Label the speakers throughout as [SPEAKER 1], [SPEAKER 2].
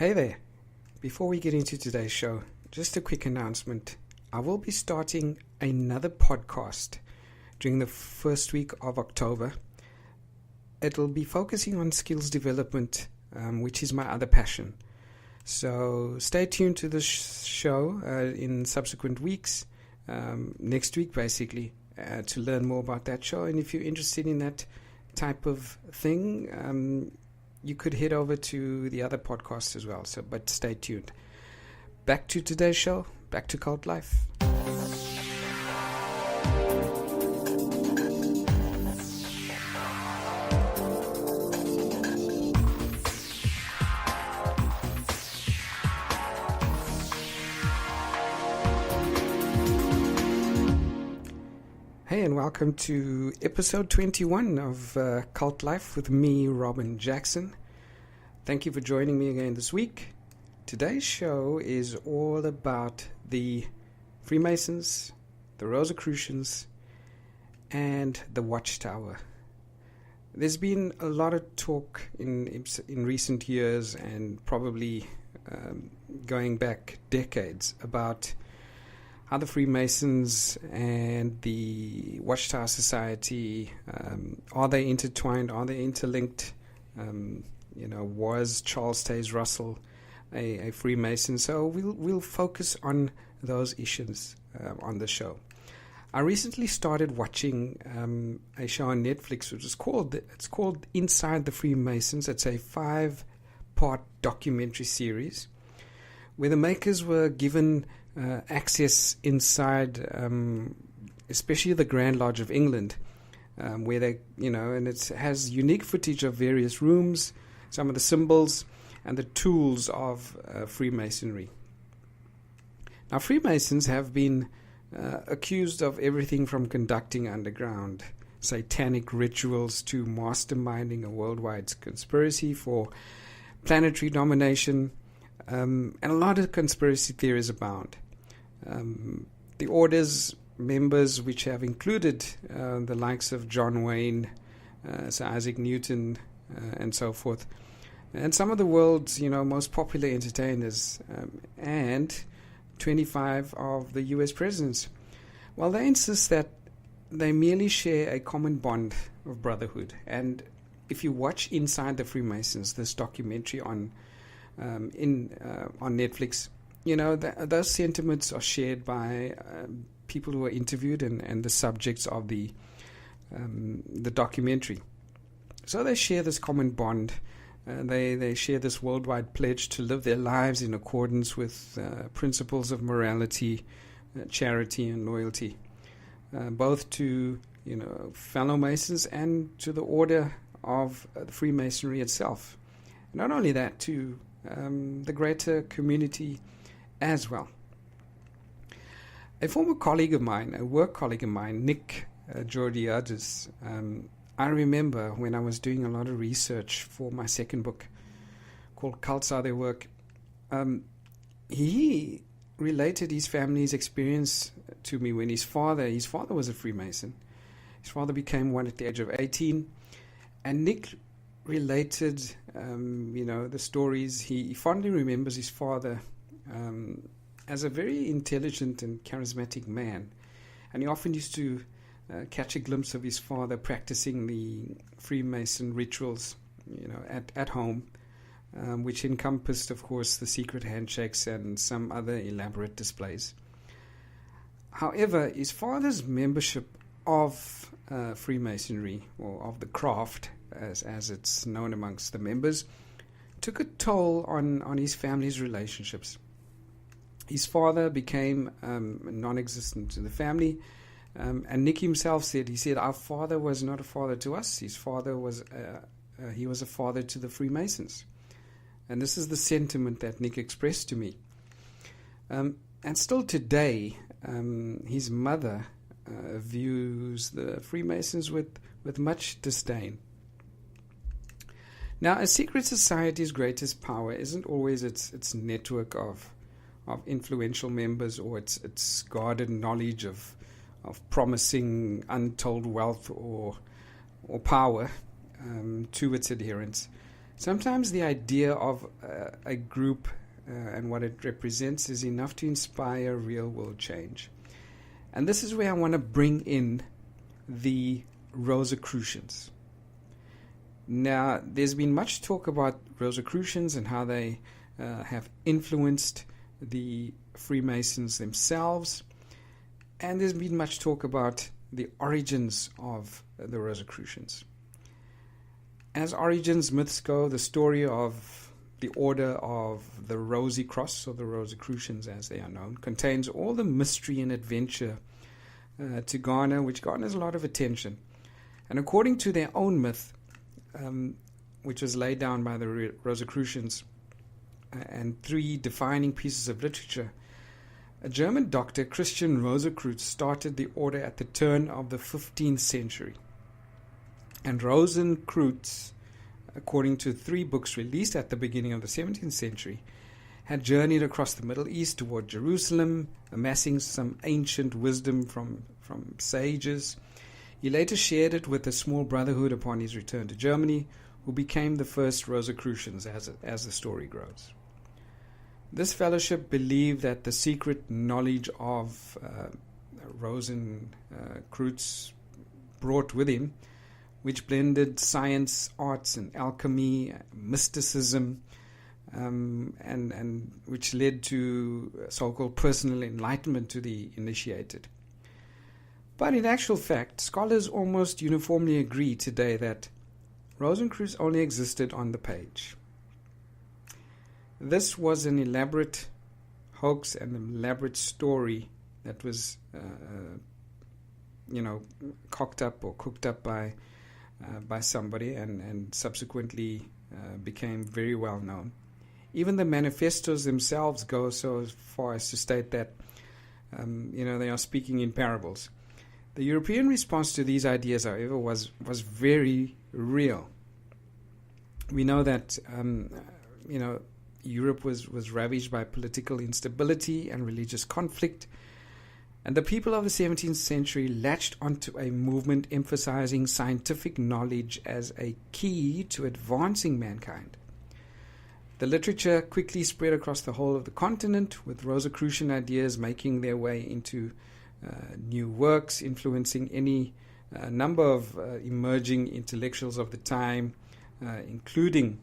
[SPEAKER 1] Hey there. Before we get into today's show, just a quick announcement. I will be starting another podcast during the first week of October. It'll be focusing on skills development, which is my other passion. So stay tuned to the show in subsequent weeks, next week basically, to learn more about that show. And if you're interested in that type of thing, you could head over to the other podcasts as well. But stay tuned. Back to today's show. Back to Cult Life. Hey, and welcome to episode 21 of Cult Life with me, Robin Jackson. Thank you for joining me again this week. Today's show is all about the Freemasons, the Rosicrucians, and the Watchtower. There's been a lot of talk in recent years and probably going back decades about how the Freemasons and the Watchtower Society, are they intertwined? Are they interlinked? Was Charles Taze Russell a Freemason? So we'll focus on those issues on the show. I recently started watching a show on Netflix, which is called Inside the Freemasons. It's a 5-part documentary series where the makers were given access inside, especially the Grand Lodge of England, where they, and it has unique footage of various rooms, some of the symbols and the tools of Freemasonry. Now, Freemasons have been accused of everything from conducting underground satanic rituals to masterminding a worldwide conspiracy for planetary domination, and a lot of conspiracy theories abound. The order's members, which have included the likes of John Wayne, Sir Isaac Newton, and so forth, and some of the world's most popular entertainers, and 25 of the US presidents. Well, they insist that they merely share a common bond of brotherhood. And if you watch Inside the Freemasons, this documentary on Netflix, those sentiments are shared by people who are interviewed and the subjects of the documentary. So they share this common bond. They share this worldwide pledge to live their lives in accordance with principles of morality, charity, and loyalty, both to fellow Masons and to the order of the Freemasonry itself. Not only that, to the greater community as well. A former colleague of mine, a work colleague of mine, Nick Georgiades, I remember when I was doing a lot of research for my second book called Cults Are Their Work, he related his family's experience to me when his father was a Freemason. His father became one at the age of 18, and Nick related, the stories. He fondly remembers his father as a very intelligent and charismatic man, and he often used to catch a glimpse of his father practicing the Freemason rituals, at home, which encompassed, of course, the secret handshakes and some other elaborate displays. However, his father's membership of Freemasonry, or of the craft, as it's known amongst the members, took a toll on his family's relationships. His father became non-existent to the family, and Nick himself said, our father was not a father to us. His father was he was a father to the Freemasons. And this is the sentiment that Nick expressed to me. And still today, his mother views the Freemasons with much disdain. Now, a secret society's greatest power isn't always its network of influential members or its guarded knowledge of promising untold wealth or power to its adherents. Sometimes the idea of a group and what it represents is enough to inspire real world change. And this is where I want to bring in the Rosicrucians. Now, there's been much talk about Rosicrucians and how they have influenced the Freemasons themselves. And there's been much talk about the origins of the Rosicrucians. As origins myths go, the story of the Order of the Rosy Cross, or the Rosicrucians as they are known, contains all the mystery and adventure which garners a lot of attention. And according to their own myth, which was laid down by the Rosicrucians, and 3 defining pieces of literature, a German doctor, Christian Rosicrucian, started the order at the turn of the 15th century. And Rosicrucian, according to 3 books released at the beginning of the 17th century, had journeyed across the Middle East toward Jerusalem, amassing some ancient wisdom from sages. He later shared it with a small brotherhood upon his return to Germany, who became the first Rosicrucians as the story grows. This fellowship believed that the secret knowledge of Rosicrucian brought with him, which blended science, arts, and alchemy, mysticism, and which led to so-called personal enlightenment to the initiated. But in actual fact, scholars almost uniformly agree today that Rosicrucian only existed on the page. This was an elaborate hoax and an elaborate story that was, cocked up or cooked up by somebody and subsequently became very well known. Even the manifestos themselves go so far as to state that, they are speaking in parables. The European response to these ideas, however, was very real. We know that, Europe was ravaged by political instability and religious conflict, and the people of the 17th century latched onto a movement emphasizing scientific knowledge as a key to advancing mankind. The literature quickly spread across the whole of the continent, with Rosicrucian ideas making their way into new works, influencing any number of emerging intellectuals of the time, including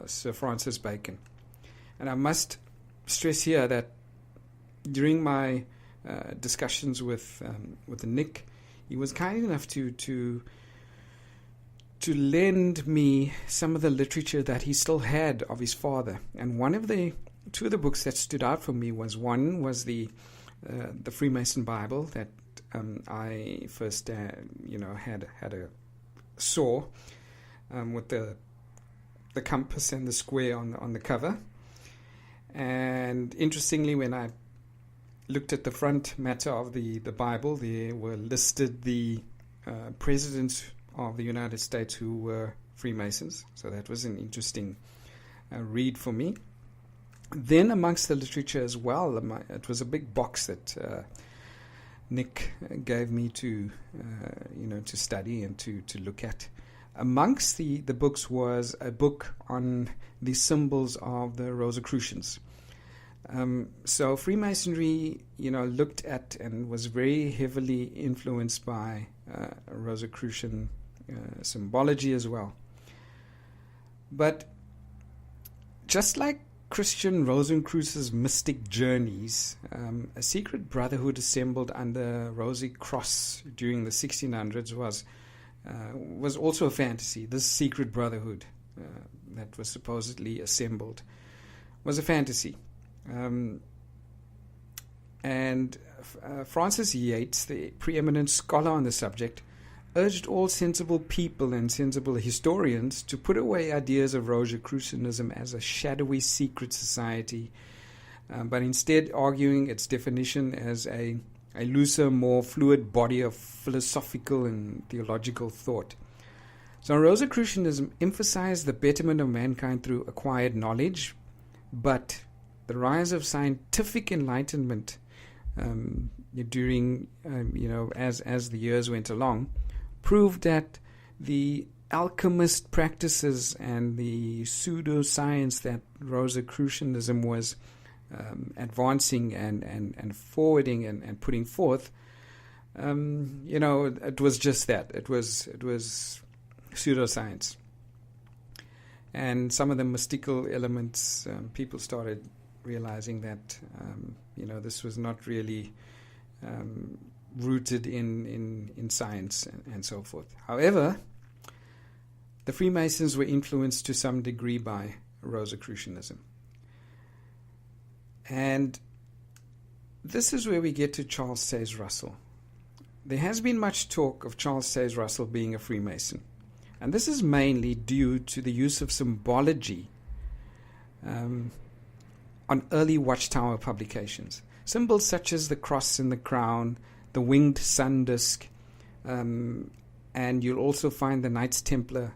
[SPEAKER 1] Sir Francis Bacon. And I must stress here that during my discussions with Nick, he was kind enough to lend me some of the literature that he still had of his father. And two of the books that stood out for me was the Freemason Bible that I first saw with the compass and the square on the cover. And interestingly, when I looked at the front matter of the Bible, there were listed the presidents of the United States who were Freemasons. So that was an interesting read for me. Then amongst the literature as well, it was a big box that Nick gave me to study and to look at. Amongst the books was a book on the symbols of the Rosicrucians. So Freemasonry, looked at and was very heavily influenced by Rosicrucian symbology as well. But just like Christian Rosicrucian's mystic journeys, a secret brotherhood assembled under Rosy Cross during the 1600s was also a fantasy. This secret brotherhood that was supposedly assembled was a fantasy. And Francis Yates, the preeminent scholar on the subject, urged all sensible people and sensible historians to put away ideas of Rosicrucianism as a shadowy secret society, but instead arguing its definition as a looser, more fluid body of philosophical and theological thought. So Rosicrucianism emphasized the betterment of mankind through acquired knowledge, but the rise of scientific enlightenment during, as the years went along, proved that the alchemist practices and the pseudoscience that Rosicrucianism was advancing and forwarding and putting forth, it was just that. It was pseudoscience. And some of the mystical elements, people started realizing that, this was not really rooted in science and so forth. However, the Freemasons were influenced to some degree by Rosicrucianism. And this is where we get to Charles Taze Russell. There has been much talk of Charles Taze Russell being a Freemason. And this is mainly due to the use of symbology on early Watchtower publications. Symbols such as the cross and the crown, the winged sun disk, and you'll also find the Knights Templar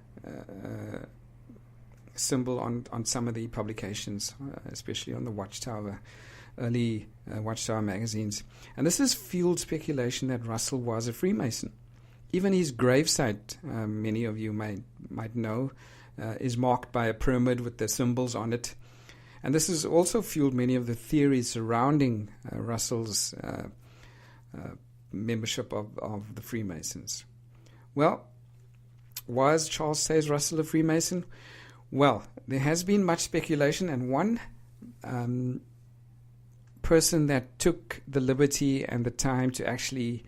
[SPEAKER 1] symbol on some of the publications, especially on the Watchtower, early Watchtower magazines. And this has fueled speculation that Russell was a Freemason. Even his gravesite, many of you might know, is marked by a pyramid with the symbols on it. And this has also fueled many of the theories surrounding Russell's membership of the Freemasons. Well, was Charles Taze Russell a Freemason? Well, there has been much speculation, and one person that took the liberty and the time to actually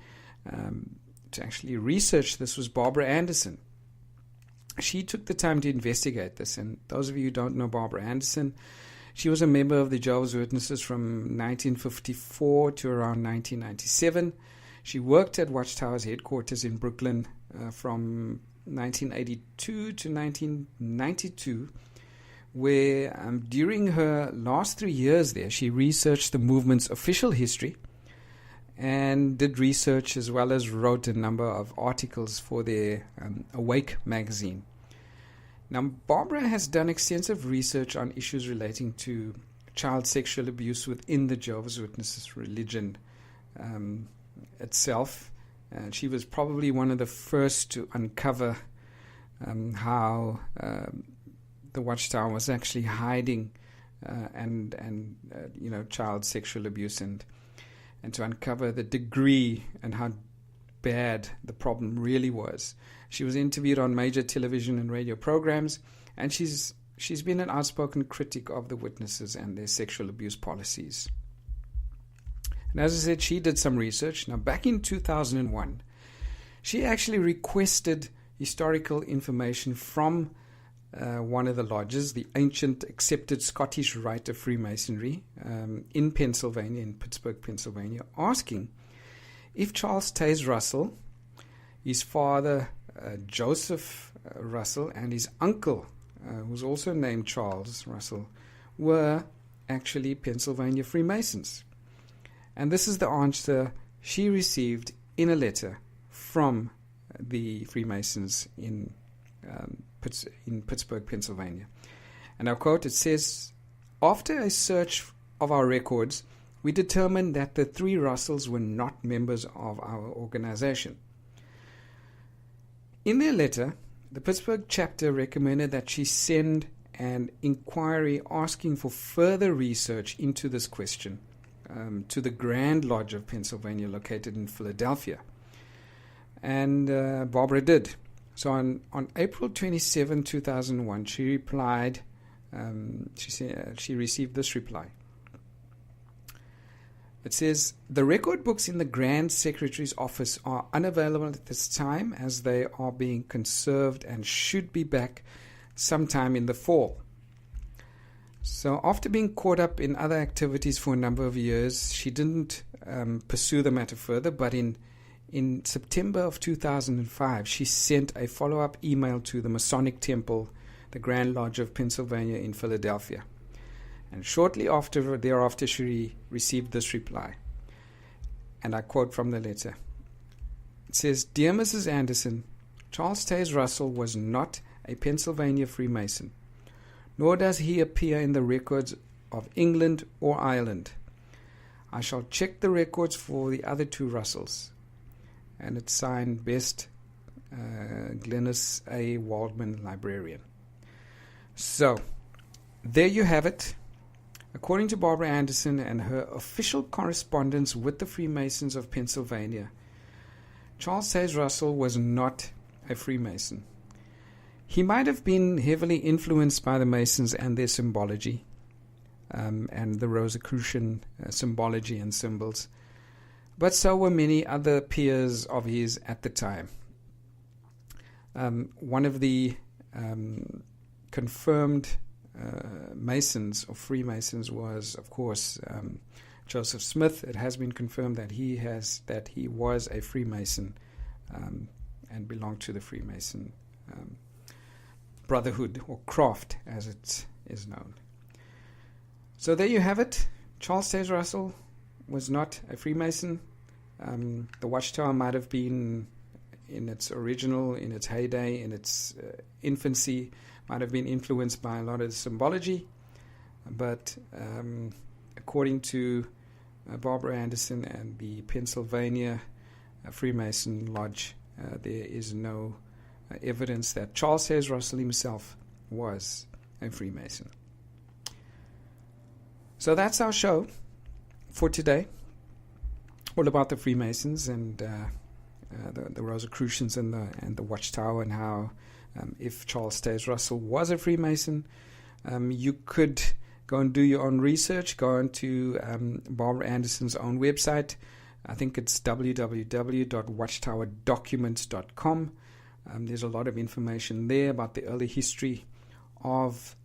[SPEAKER 1] research this was Barbara Anderson. She took the time to investigate this, and those of you who don't know Barbara Anderson, she was a member of the Jehovah's Witnesses from 1954 to around 1997. She worked at Watchtower's headquarters in Brooklyn from 1982 to 1992, where during her last 3 years there, she researched the movement's official history and did research as well as wrote a number of articles for their Awake magazine. Now, Barbara has done extensive research on issues relating to child sexual abuse within the Jehovah's Witnesses religion itself. She was probably one of the first to uncover how the Watchtower was actually hiding child sexual abuse and to uncover the degree and how bad the problem really was. She was interviewed on major television and radio programs, and she's been an outspoken critic of the witnesses and their sexual abuse policies. And as I said, she did some research. Now, back in 2001, she actually requested historical information from one of the lodges, the ancient accepted Scottish Rite of Freemasonry in Pennsylvania, in Pittsburgh, Pennsylvania, asking if Charles Taze Russell, his father Joseph Russell, and his uncle, who was also named Charles Russell, were actually Pennsylvania Freemasons. And this is the answer she received in a letter from the Freemasons in Pittsburgh, Pennsylvania. And I'll quote, it says, "After a search of our records, we determined that the three Russells were not members of our organization." In their letter, the Pittsburgh chapter recommended that she send an inquiry asking for further research into this question to the Grand Lodge of Pennsylvania located in Philadelphia. And Barbara did. So on April 27, 2001, she replied, she received this reply. It says, "The record books in the Grand Secretary's office are unavailable at this time as they are being conserved and should be back sometime in the fall." So after being caught up in other activities for a number of years, she didn't pursue the matter further, but in September of 2005, she sent a follow-up email to the Masonic Temple, the Grand Lodge of Pennsylvania in Philadelphia. And shortly thereafter, she received this reply. And I quote from the letter. It says, "Dear Mrs. Anderson, Charles Taze Russell was not a Pennsylvania Freemason, nor does he appear in the records of England or Ireland. I shall check the records for the other two Russells." And it's signed Best Glennis A. Waldman librarian. So, there you have it. According to Barbara Anderson and her official correspondence with the Freemasons of Pennsylvania, Charles Taze Russell was not a Freemason. He might have been heavily influenced by the Masons and their symbology, and the Rosicrucian symbology and symbols, but so were many other peers of his at the time. One of the confirmed Masons or Freemasons was, of course, Joseph Smith. It has been confirmed that he was a Freemason and belonged to the Freemason Brotherhood, or craft as it is known. So there you have it. Charles Taze Russell was not a Freemason. The Watchtower might have been, in its heyday, in its infancy, might have been influenced by a lot of symbology, but according to Barbara Anderson and the Pennsylvania Freemason Lodge, there is no evidence that Charles Taze Russell himself was a Freemason. So that's our show for today, all about the Freemasons and the Rosicrucians and the Watchtower, and how if Charles Taze Russell was a Freemason, you could go and do your own research. Go onto Barbara Anderson's own website. I think it's www.watchtowerdocuments.com. There's a lot of information there about the early history of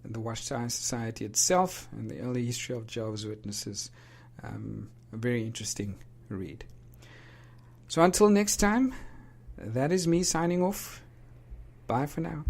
[SPEAKER 1] the Watchtower Society itself and the early history of Jehovah's Witnesses. A very interesting read. So until next time, that is me signing off. Bye for now.